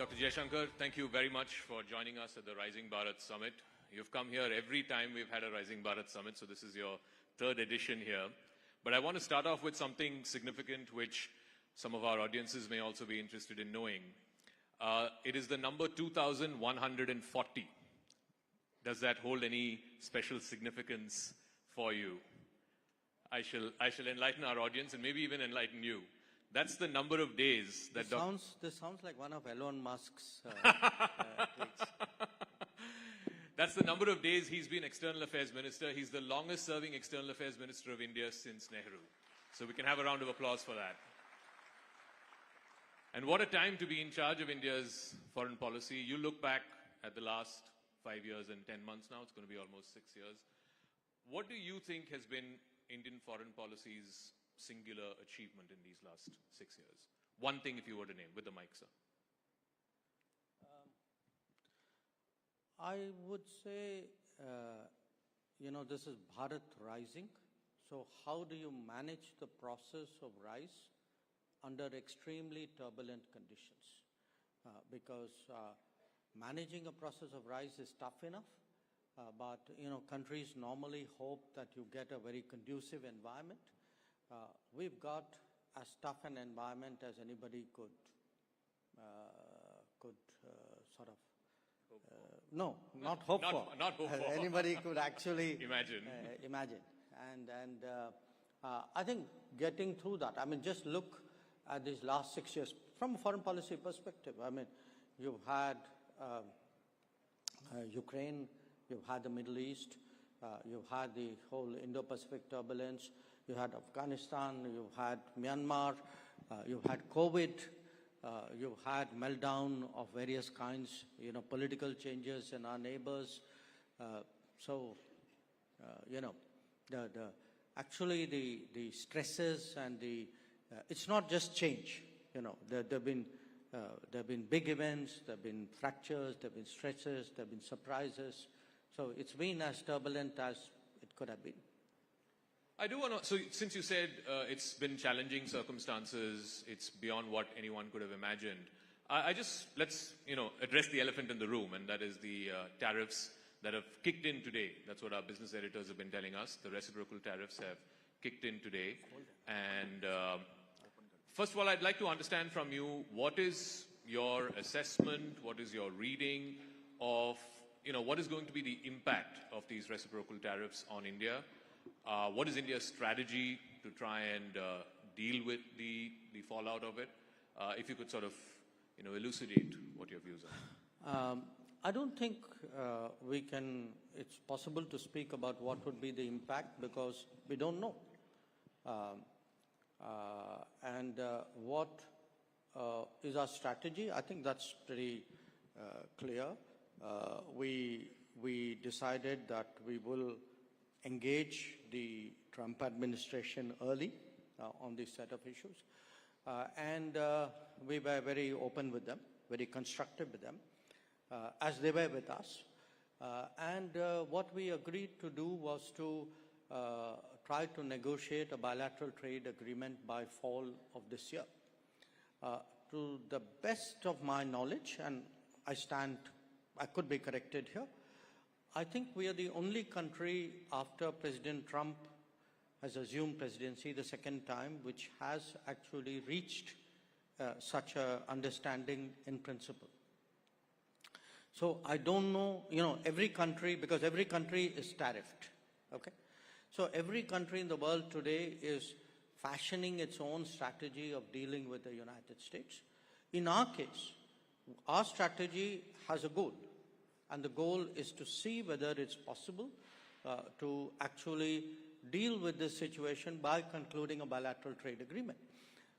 Dr. Jaishankar, thank you very much for joining us at the Rising Bharat Summit. You've come here every time we've had a Rising Bharat Summit, so this is your third edition here. But I want to start off with something significant which some of our audiences may also be interested in knowing. It is the number 2140. Does that hold any special significance for you? I shall enlighten our audience and maybe even enlighten you. That's the number of days that... This sounds like one of Elon Musk's tweets. That's the number of days he's been External Affairs Minister. He's the longest serving External Affairs Minister of India since Nehru. So we can have a round of applause for that. And what a time to be in charge of India's foreign policy. You look back at the last 5 years and 10 months now, it's going to be almost 6 years. What do you think has been Indian foreign policy's singular achievement in these last 6 years? One thing if you were to name, with the mic, sir. I would say, this is Bharat rising. So how do you manage the process of rise under extremely turbulent conditions? Because managing a process of rise is tough enough, but countries normally hope that you get a very conducive environment. We've got as tough an environment as anybody could sort of no, not hope for. Not hope for. Anybody could actually imagine. And I think getting through that, just look at these last 6 years from a foreign policy perspective. You've had Ukraine, you've had the Middle East, you've had the whole Indo-Pacific turbulence, you had Afghanistan, you've had Myanmar, you've had COVID, you've had meltdown of various kinds, political changes in our neighbors. Actually the stresses and it's not just change. There have been big events, there have been fractures, there have been stresses, there have been surprises. So it's been as turbulent as it could have been. I do want to, so since you said it's been challenging circumstances, it's beyond what anyone could have imagined. Let's address the elephant in the room, and that is the tariffs that have kicked in today. That's what our business editors have been telling us. The reciprocal tariffs have kicked in today. And first of all, I'd like to understand from you, what is your assessment, what is your reading of, what is going to be the impact of these reciprocal tariffs on India? What is India's strategy to try and deal with the fallout of it? If you could sort of, elucidate what your views are. I don't think it's possible to speak about what would be the impact because we don't know. What is our strategy? I think that's pretty clear. We decided that we will engage the Trump administration early on this set of issues. We were very open with them, very constructive with them, as they were with us. What we agreed to do was to try to negotiate a bilateral trade agreement by fall of this year. To the best of my knowledge, and I could be corrected here, I think we are the only country after President Trump has assumed presidency the second time, which has actually reached such an understanding in principle. So I don't know, every country, because every country is tariffed, okay? So every country in the world today is fashioning its own strategy of dealing with the United States. In our case, our strategy has a goal. And the goal is to see whether it's possible to actually deal with this situation by concluding a bilateral trade agreement.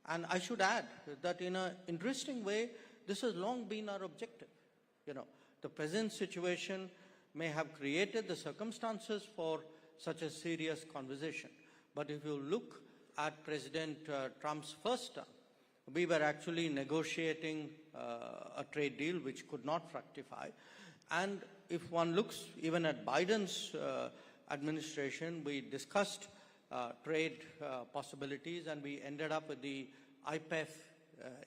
And I should add that in an interesting way, this has long been our objective. The present situation may have created the circumstances for such a serious conversation. But if you look at President Trump's first term, we were actually negotiating a trade deal which could not fructify. And if one looks even at Biden's administration, we discussed trade possibilities and we ended up with the IPEF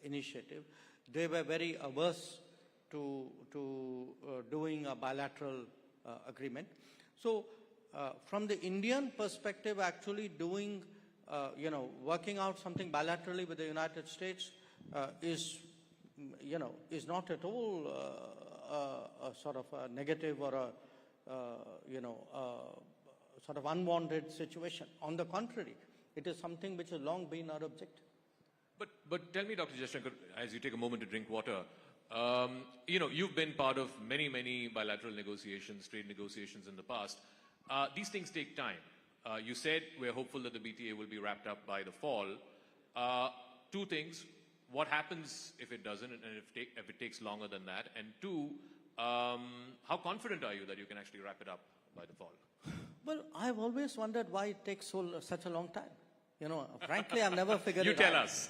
initiative. They were very averse doing a bilateral agreement. So from the Indian perspective, actually doing, working out something bilaterally with the United States is not at all a sort of a negative or a, sort of unwanted situation. On the contrary, it is something which has long been our objective. But tell me, Dr. Jaishankar, as you take a moment to drink water, you've been part of many bilateral negotiations, trade negotiations in the past. These things take time. You said we're hopeful that the BTA will be wrapped up by the fall. Two things. What happens if it doesn't, and if it takes longer than that? And two, how confident are you that you can actually wrap it up by the fall? Well, I've always wondered why it takes such a long time. Frankly, I've never figured it out. You tell us.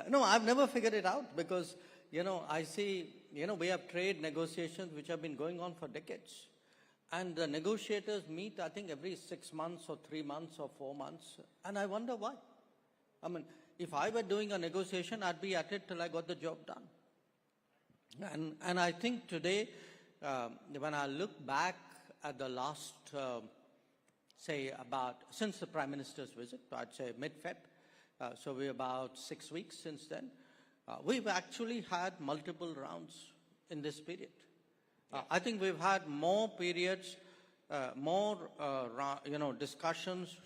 No, I've never figured it out because, I see, we have trade negotiations which have been going on for decades. And the negotiators meet, I think, every 6 months or 3 months or 4 months. And I wonder why. I mean, if I were doing a negotiation, I'd be at it till I got the job done. And I think today, when I look back at the last, since the Prime Minister's visit, I'd say mid-Feb, so we're about 6 weeks since then, we've actually had multiple rounds in this period. I think we've had more periods, discussions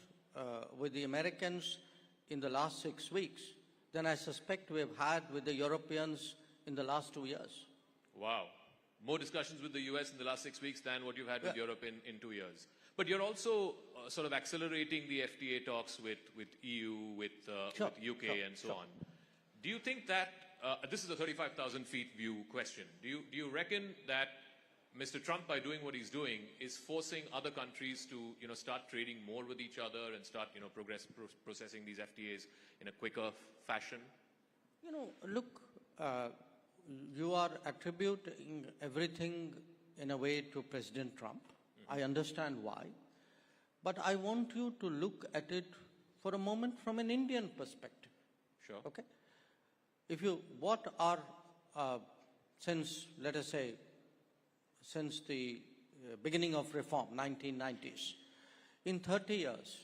with the Americans in the last 6 weeks than I suspect we've had with the Europeans in the last 2 years. Wow. More discussions with the US in the last 6 weeks than what you've had with Europe in 2 years. But you're also sort of accelerating the FTA talks with EU, with UK and so on. Do you think that, this is a 35,000 feet view question, do you reckon that Mr. Trump, by doing what he's doing, is forcing other countries to start trading more with each other and start processing these FTAs in a quicker fashion? Look, you are attributing everything in a way to President Trump. I understand why. But I want you to look at it for a moment from an Indian perspective. Sure. Okay? Let us say, since the beginning of reform, 1990s, in 30 years,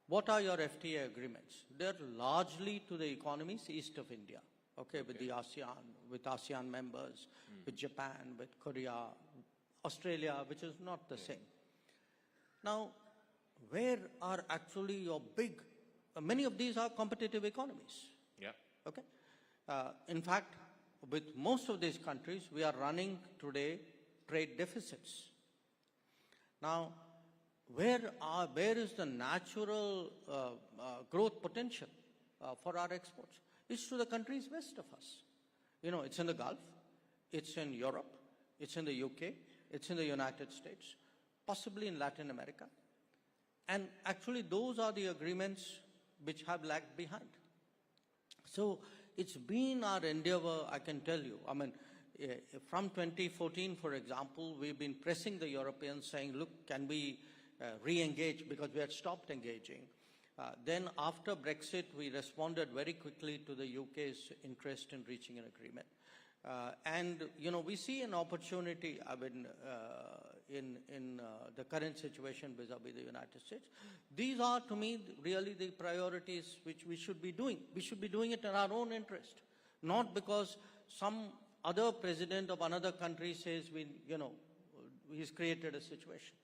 what are your FTA agreements? They're largely to the economies east of India, with the ASEAN, with ASEAN members, with Japan, with Korea, Australia, which is not the same. Now, where are actually your big, many of these are competitive economies. Yeah. Okay. In fact, with most of these countries, we are running today trade deficits. Now, where is the natural growth potential for our exports? It's to the countries west of us. It's in the Gulf, it's in Europe, it's in the UK, it's in the United States, possibly in Latin America. And actually, those are the agreements which have lagged behind. So it's been our endeavor, I can tell you. I mean, from 2014, for example, we've been pressing the Europeans saying, look, can we re-engage, because we had stopped engaging. Then after Brexit, we responded very quickly to the UK's interest in reaching an agreement. And we see an opportunity, in the current situation vis-a-vis the United States. These are, to me, really the priorities which we should be doing. We should be doing it in our own interest, not because some other president of another country says he's created a situation.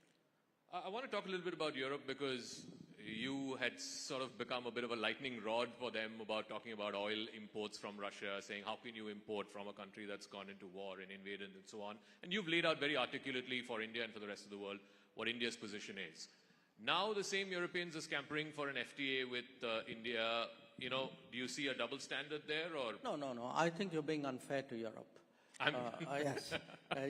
I want to talk a little bit about Europe, because you had sort of become a bit of a lightning rod for them about talking about oil imports from Russia, saying how can you import from a country that's gone into war and invaded and so on. And you've laid out very articulately for India and for the rest of the world what India's position is. Now the same Europeans are scampering for an FTA with India. Do you see a double standard there? Or No. I think you're being unfair to Europe. Yes,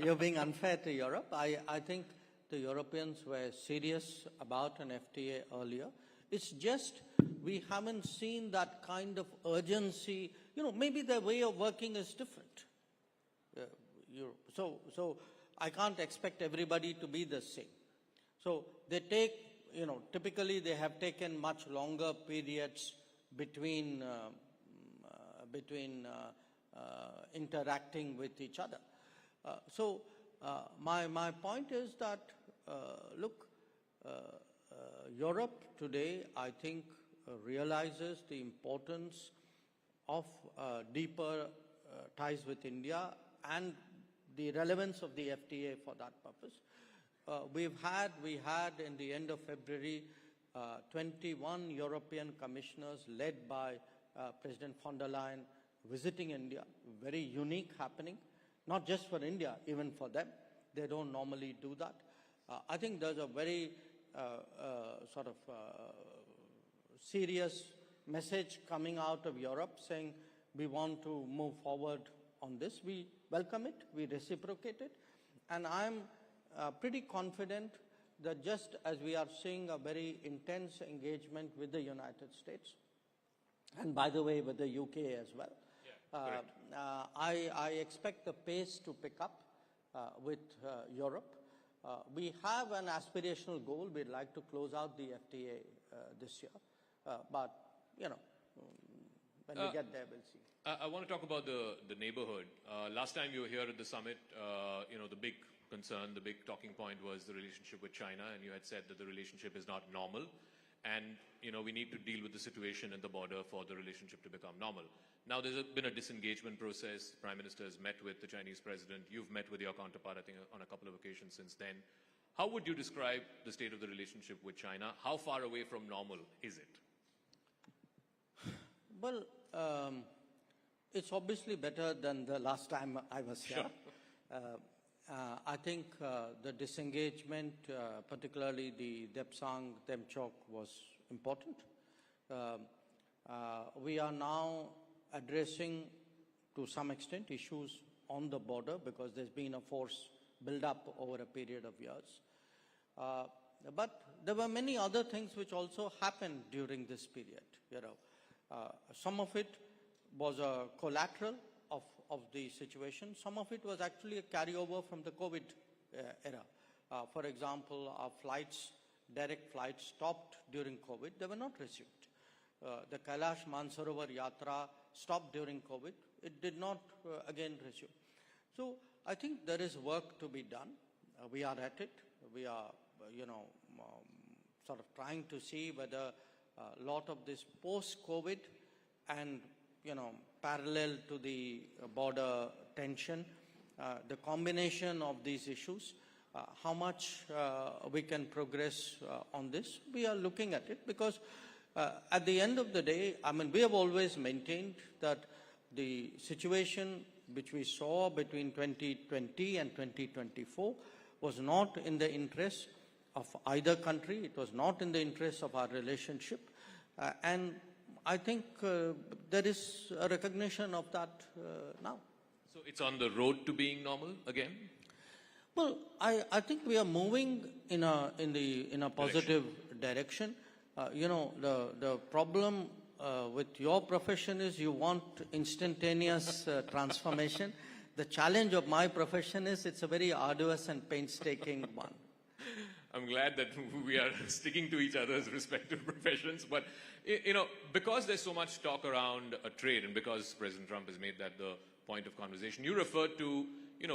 you're being unfair to Europe. I think the Europeans were serious about an FTA earlier. It's just we haven't seen that kind of urgency. Maybe their way of working is different. So I can't expect everybody to be the same. So they take, typically they have taken much longer periods between interacting with each other. My point is that, look, Europe today, I think, realizes the importance of deeper ties with India and the relevance of the FTA for that purpose. We had in the end of February 21 European commissioners led by President von der Leyen visiting India, very unique happening, not just for India, even for them. They don't normally do that. I think there's a very serious message coming out of Europe saying we want to move forward on this. We welcome it, we reciprocate it, and I'm pretty confident that just as we are seeing a very intense engagement with the United States, and by the way with the UK as well, I expect the pace to pick up with Europe. We have an aspirational goal. We'd like to close out the FTA this year, but you know, when we get there, we'll see. I want to talk about the neighborhood. Last time you were here at the summit, the big concern, the big talking point was the relationship with China, and you had said that the relationship is not normal, and we need to deal with the situation at the border for the relationship to become normal. Now there's been a disengagement process. The Prime Minister has met with the Chinese President. You've met with your counterpart, I think, on a couple of occasions since then. How would you describe the state of the relationship with China? How far away from normal is it? Well, it's obviously better than the last time I was here. Sure. I think the disengagement, particularly the Depsang-Demchok, was important. We are now addressing, to some extent, issues on the border because there's been a force build-up over a period of years. But there were many other things which also happened during this period. Some of it was a collateral of the situation. Some of it was actually a carryover from the COVID era. For example, our flights, direct flights, stopped during COVID. They were not resumed. The Kailash Mansarovar Yatra stopped during COVID. It did not again resume. So I think there is work to be done. We are at it. We are, sort of trying to see whether a lot of this post-COVID and, parallel to the border tension, the combination of these issues, how much we can progress on this. We are looking at it because at the end of the day, we have always maintained that the situation which we saw between 2020 and 2024 was not in the interest of either country. It was not in the interest of our relationship. And I think there is a recognition of that now. So it's on the road to being normal again? Well, I think we are moving in a positive direction. The problem with your profession is you want instantaneous transformation. The challenge of my profession is it's a very arduous and painstaking one. I'm glad that we are sticking to each other's respective professions. But, because there's so much talk around trade and because President Trump has made that the point of conversation, you referred to,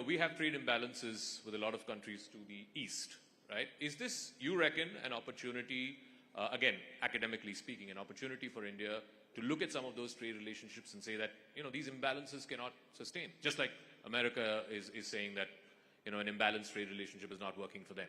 we have trade imbalances with a lot of countries to the east, right? Is this, you reckon, an opportunity, again, academically speaking, an opportunity for India to look at some of those trade relationships and say that, these imbalances cannot sustain? Just like America is saying that, an imbalanced trade relationship is not working for them.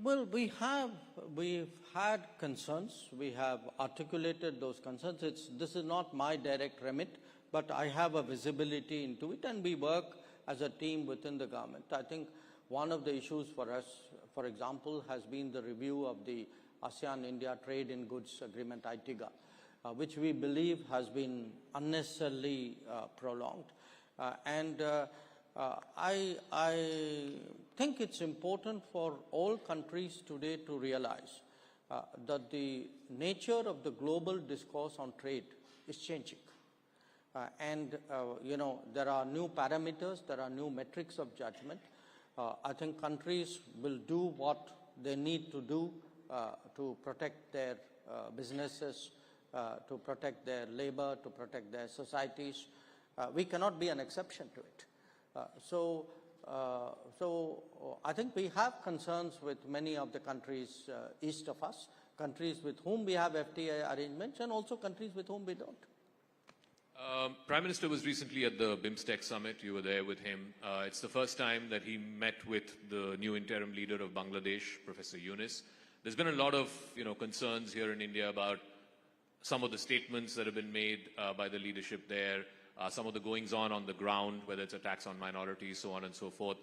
Well, we've had concerns. We have articulated those concerns. This is not my direct remit, but I have a visibility into it, and we work as a team within the government. I think one of the issues for us, for example, has been the review of the ASEAN-India Trade in Goods Agreement, ITIGA, which we believe has been unnecessarily prolonged. I think it's important for all countries today to realize that the nature of the global discourse on trade is changing. There are new parameters, there are new metrics of judgment. I think countries will do what they need to do to protect their businesses, to protect their labor, to protect their societies. We cannot be an exception to it. So I think we have concerns with many of the countries east of us, countries with whom we have FTA arrangements, and also countries with whom we don't. Prime Minister was recently at the BIMSTEC summit. You were there with him. It's the first time that he met with the new interim leader of Bangladesh, Professor Yunus. There's been a lot of concerns here in India about some of the statements that have been made by the leadership there, some of the goings-on the ground, whether it's attacks on minorities, so on and so forth.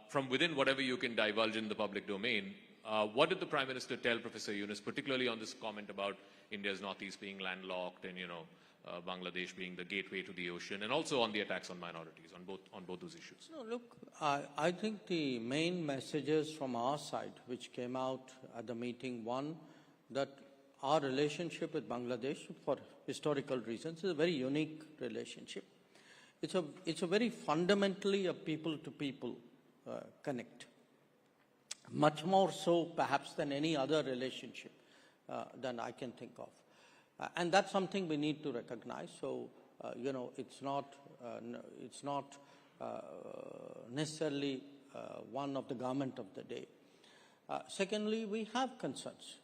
From within whatever you can divulge in the public domain, what did the Prime Minister tell Professor Yunus, particularly on this comment about India's northeast being landlocked and, Bangladesh being the gateway to the ocean, and also on the attacks on minorities, on both those issues? No, look, I think the main messages from our side, which came out at the meeting, one, that our relationship with Bangladesh, for historical reasons, is a very unique relationship. It's a very fundamentally a people-to-people connect, much more so perhaps than any other relationship than I can think of. And that's something we need to recognize. So, it's not necessarily one of the government of the day. Secondly, we have concerns.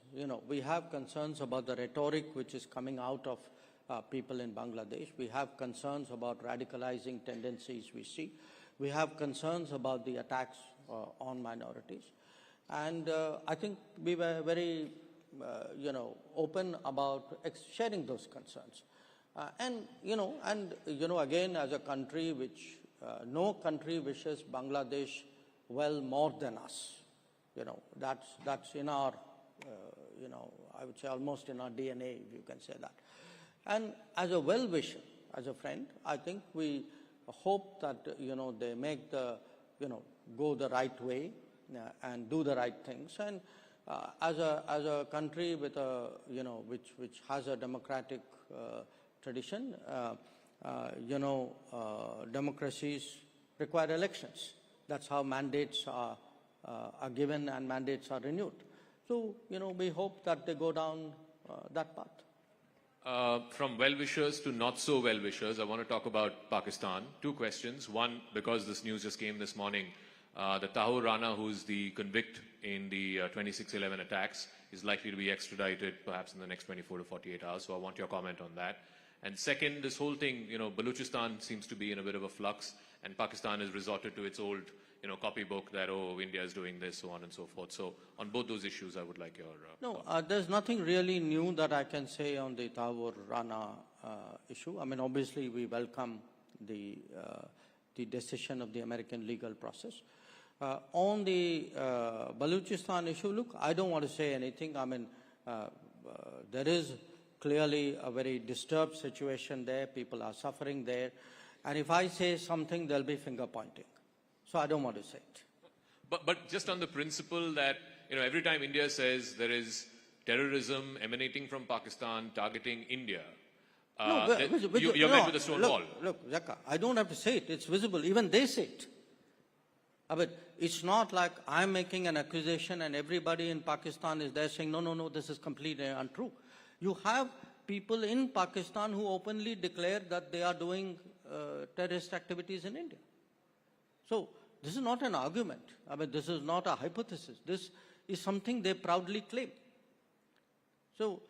We have concerns about the rhetoric which is coming out of people in Bangladesh. We have concerns about radicalizing tendencies we see. We have concerns about the attacks on minorities. And I think we were very open about sharing those concerns. Again, as a country which, no country wishes Bangladesh well more than us. That's in our, I would say almost in our DNA, if you can say that. And as a well-wisher, as a friend, I think we hope that, they make go the right way and do the right things. And as a country with a, which has a democratic tradition, democracies require elections. That's how mandates are given and mandates are renewed. So, we hope that they go down that path. From well-wishers to not-so-well-wishers, I want to talk about Pakistan. Two questions. One, because this news just came this morning, the Tahir Rana, who's the convict in the 26/11 attacks, is likely to be extradited perhaps in the next 24 to 48 hours. So I want your comment on that. And second, this whole thing, Balochistan seems to be in a bit of a flux, and Pakistan has resorted to its old, copybook that, India is doing this, so on and so forth. So on both those issues, I would like your there's nothing really new that I can say on the Tahir Rana issue. I mean, obviously, we welcome the decision of the American legal process. On the Balochistan issue, look, I don't want to say anything. I mean, there is clearly a very disturbed situation there. People are suffering there. And if I say something, there'll be finger pointing. So I don't want to say it. But just on the principle that, every time India says there is terrorism emanating from Pakistan targeting India, you're met with a stone wall. Look, Zaka, I don't have to say it. It's visible. Even they say it. But it's not like I'm making an accusation and everybody in Pakistan is there saying, no, this is completely untrue. You have people in Pakistan who openly declare that they are doing terrorist activities in India. So this is not an argument. I mean, this is not a hypothesis. This is something they proudly claim. So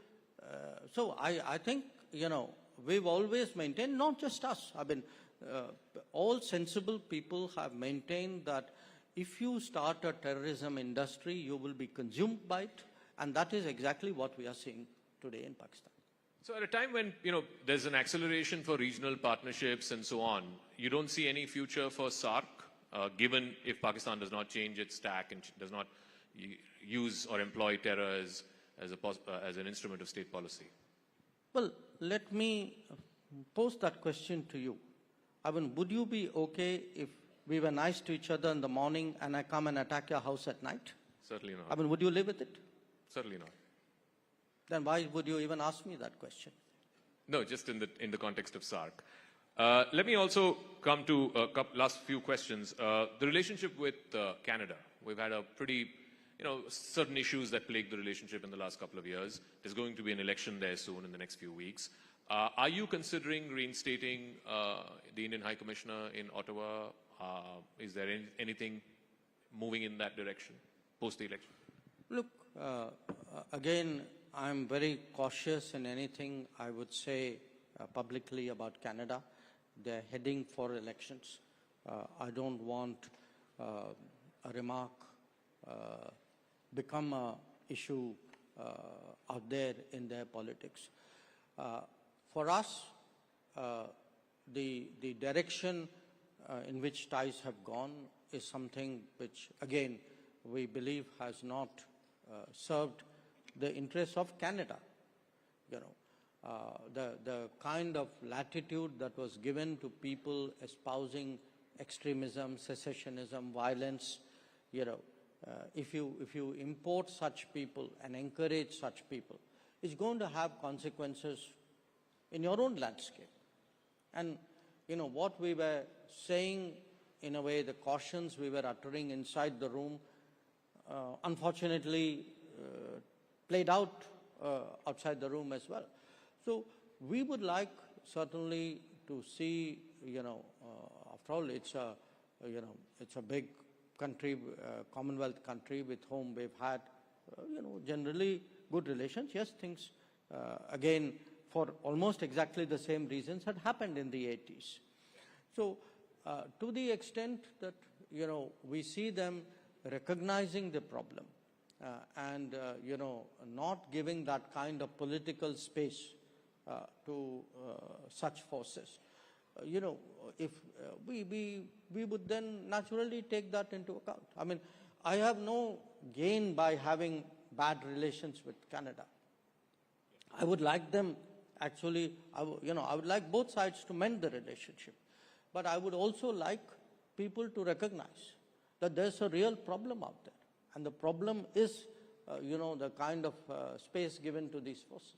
I think, we've always maintained, not just us, I mean, all sensible people have maintained that if you start a terrorism industry, you will be consumed by it. And that is exactly what we are seeing today in Pakistan. So at a time when, there's an acceleration for regional partnerships and so on, you don't see any future for SAARC, given if Pakistan does not change its tack and does not use or employ terror as an instrument of state policy? Well, let me pose that question to you. I mean, would you be okay if we were nice to each other in the morning and I come and attack your house at night? Certainly not. I mean, would you live with it? Certainly not. Then why would you even ask me that question? No, just in the context of SAARC. Let me also come to last few questions. The relationship with Canada. We've had a pretty, certain issues that plague the relationship in the last couple of years. There's going to be an election there soon in the next few weeks. Are you considering reinstating the Indian High Commissioner in Ottawa? Is there anything moving in that direction post the election? Look, again, I'm very cautious in anything I would say publicly about Canada. They're heading for elections. I don't want a remark become an issue out there in their politics. For us, the direction in which ties have gone is something which, again, we believe has not served the interests of Canada. You know, the kind of latitude that was given to people espousing extremism, secessionism, violence, you know, if you import such people and encourage such people, it's going to have consequences in your own landscape. And, you know, what we were saying, in a way, the cautions we were uttering inside the room, unfortunately played out outside the room as well. So we would like certainly to see, you know, after all, it's a big country, Commonwealth country with whom we've had, you know, generally good relations. Yes, things, again, for almost exactly the same reasons had happened in the 80s. So to the extent that, you know, we see them recognizing the problem and, you know, not giving that kind of political space to such forces, you know, if we would then naturally take that into account. I mean, I have no gain by having bad relations with Canada. I would like them, actually, I would like both sides to mend the relationship. But I would also like people to recognize that there's a real problem out there. And the problem is, you know, the kind of space given to these forces.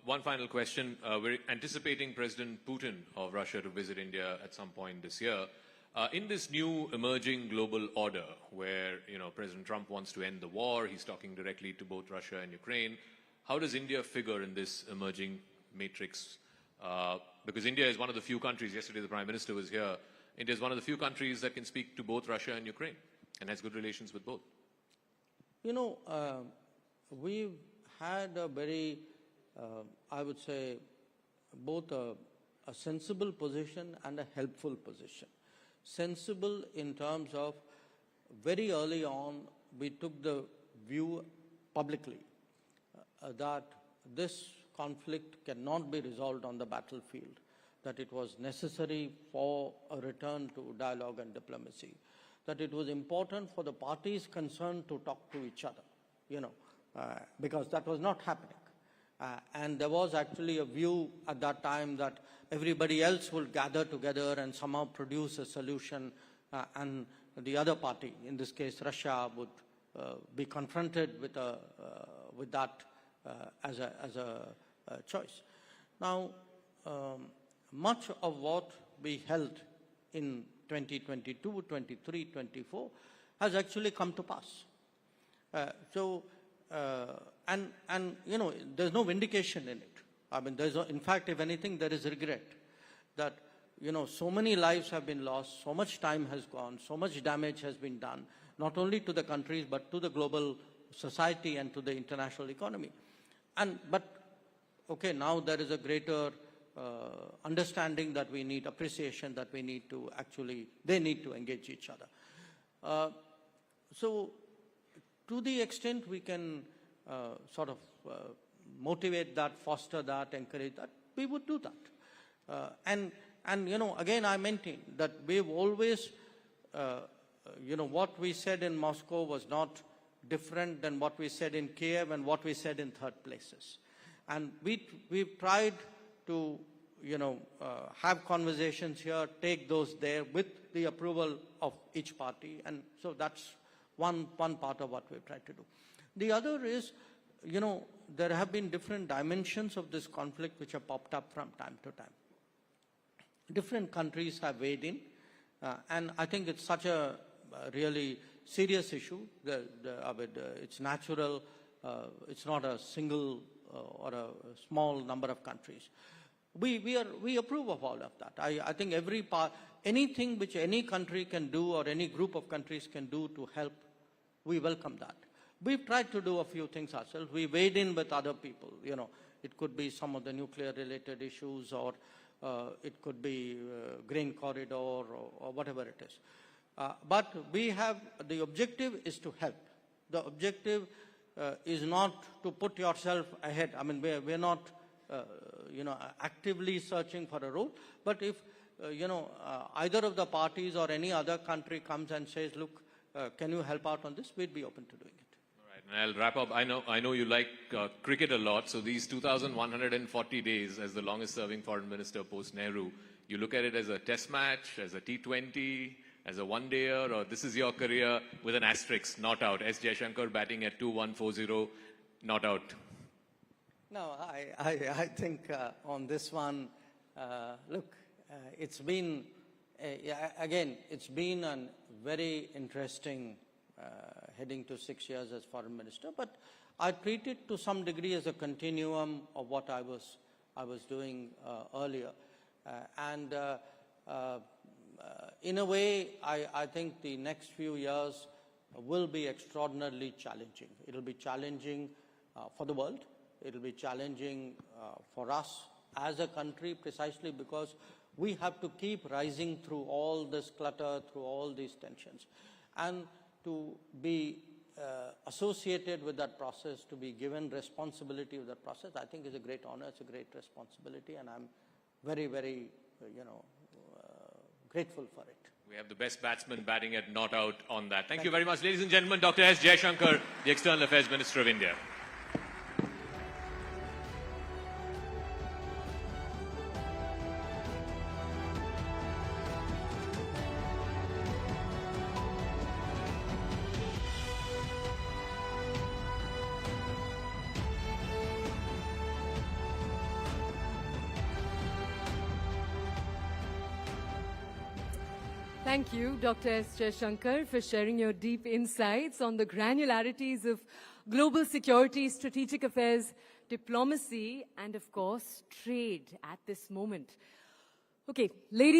One final question. We're anticipating President Putin of Russia to visit India at some point this year. In this new emerging global order where, you know, President Trump wants to end the war, he's talking directly to both Russia and Ukraine, how does India figure in this emerging matrix? Because India is one of the few countries, yesterday the Prime Minister was here, India is one of the few countries that can speak to both Russia and Ukraine and has good relations with both. You know, we've had a very, I would say, both a sensible position and a helpful position. Sensible in terms of very early on, we took the view publicly that this conflict cannot be resolved on the battlefield, that it was necessary for a return to dialogue and diplomacy, that it was important for the parties concerned to talk to each other, you know, because that was not happening. And there was actually a view at that time that everybody else will gather together and somehow produce a solution, and the other party, in this case Russia, would be confronted with that as a choice. Now, much of what we held in 2022, 23, 24 has actually come to pass. And you know, there's no vindication in it. I mean, in fact, if anything, there is regret that, you know, so many lives have been lost, so much time has gone, so much damage has been done, not only to the countries, but to the global society and to the international economy. But, okay, now there is a greater understanding that we need, appreciation that we need to actually, they need to engage each other. So, to the extent we can sort of motivate that, foster that, encourage that, we would do that. And you know, again, I maintain that we've always, you know, what we said in Moscow was not different than what we said in Kiev and what we said in third places. And we've tried to, you know, have conversations here, take those there with the approval of each party. And so that's one part of what we've tried to do. The other is, you know, there have been different dimensions of this conflict which have popped up from time to time. Different countries have weighed in, and I think it's such a really serious issue. It's natural. It's not a single or a small number of countries. We approve of all of that. I think anything which any country can do or any group of countries can do to help, we welcome that. We've tried to do a few things ourselves. We weighed in with other people. It could be some of the nuclear-related issues, or it could be grain corridor, or whatever it is. But the objective is to help. The objective is not to put yourself ahead. I mean, we're not, actively searching for a role. But if, either of the parties or any other country comes and says, look, can you help out on this? We'd be open to doing it. And I'll wrap up. I know you like cricket a lot, so these 2,140 days as the longest serving foreign minister post-Nehru, you look at it as a test match, as a T20, as a one-dayer, or this is your career with an asterisk, not out. S. Jaishankar batting at 2-1-4-0, not out. No, I think on this one, look, it's been, again, it's been a very interesting heading to 6 years as foreign minister, but I treat it to some degree as a continuum of what I was doing earlier, and in a way, I think the next few years will be extraordinarily challenging. It'll be challenging for the world. It'll be challenging for us as a country, precisely because we have to keep rising through all this clutter, through all these tensions, and to be associated with that process, to be given responsibility of that process, I think is a great honor. It's a great responsibility, and I'm very, very, grateful for it. We have the best batsman batting at not out on that. Thank you very much, ladies and gentlemen. Dr. S. Jaishankar, the External Affairs Minister of India. Thank you, Dr. S. Jaishankar, for sharing your deep insights on the granularities of global security, strategic affairs, diplomacy, and of course, trade at this moment. Okay, ladies